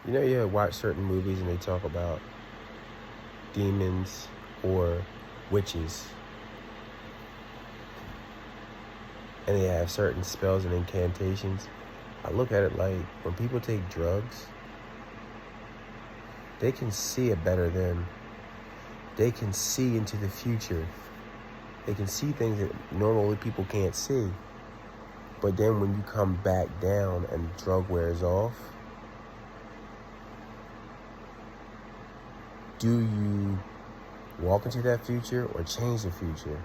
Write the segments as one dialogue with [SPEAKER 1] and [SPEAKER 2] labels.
[SPEAKER 1] You watch certain movies and they talk about demons or witches, and they have certain spells and incantations. I look at it like when people take drugs, they can see it better than they can see into the future. They can see things that normally people can't see. But then when you come back down and the drug wears off, do you walk into that future or change the future?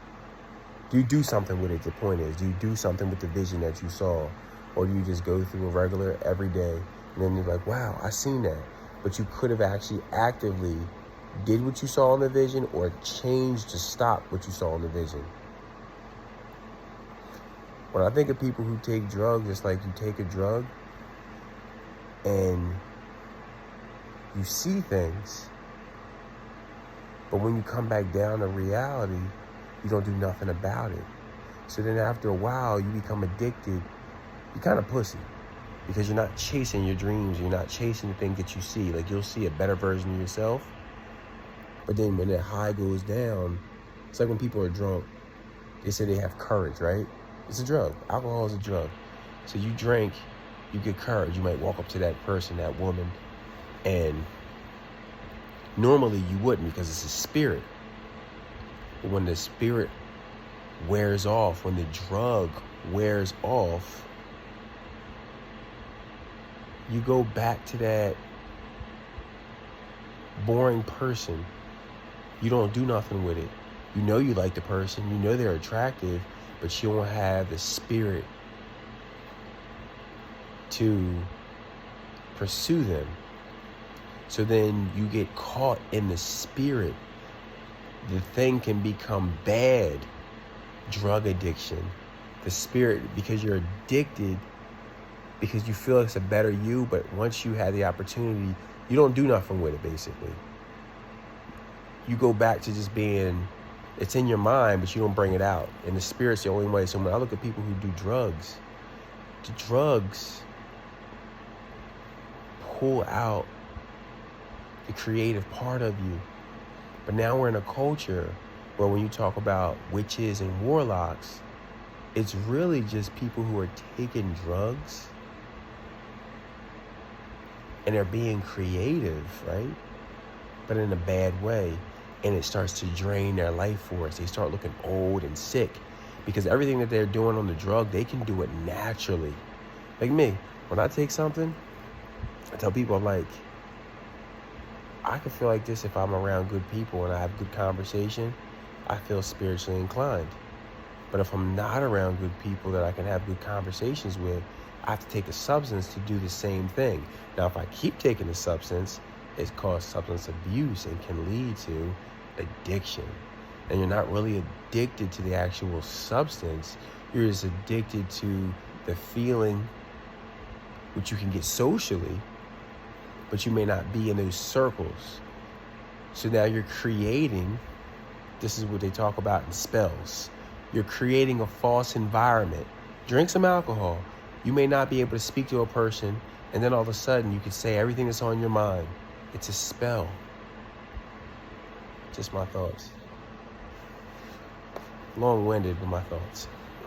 [SPEAKER 1] Do you do something with it? The point is, do you do something with the vision that you saw? Or do you just go through a regular every day and then you're like, wow, I seen that. But you could have actually actively did what you saw in the vision or changed to stop what you saw in the vision. When I think of people who take drugs, it's like you take a drug and you see things, but when you come back down to reality, you don't do nothing about it. So then after a while, you become addicted. You're kind of pussy because you're not chasing your dreams. You're not chasing the things that you see. Like, you'll see a better version of yourself. But then when that high goes down, it's like when people are drunk, they say they have courage, right? It's a drug. Alcohol is a drug. So you drink, you get courage. You might walk up to that person, that woman, and normally you wouldn't because it's a spirit. But when the spirit wears off, when the drug wears off, you go back to that boring person. You don't do nothing with it. You know you like the person. You know they're attractive, but you don't have the spirit to pursue them. So then you get caught in the spirit. The thing can become bad. Drug addiction. The spirit, because you're addicted, because you feel it's a better you, but once you have the opportunity, you don't do nothing with it, basically. You go back to just being, it's in your mind, but you don't bring it out. And the spirit's the only way. So when I look at people who do drugs, the drugs pull out the creative part of you. But now we're in a culture where when you talk about witches and warlocks, it's really just people who are taking drugs and they're being creative, right? But in a bad way. And it starts to drain their life force. They start looking old and sick because everything that they're doing on the drug, they can do it naturally. Like me, when I take something, I tell people, I'm like, I can feel like this if I'm around good people and I have good conversation. I feel spiritually inclined. But if I'm not around good people that I can have good conversations with, I have to take a substance to do the same thing. Now, if I keep taking the substance, it's called substance abuse and can lead to addiction. And you're not really addicted to the actual substance. You're just addicted to the feeling, which you can get socially, but you may not be in those circles. So now you're creating, this is what they talk about in spells. You're creating a false environment. Drink some alcohol. You may not be able to speak to a person, and then all of a sudden you can say everything that's on your mind. It's a spell. Just my thoughts. Long-winded, but my thoughts.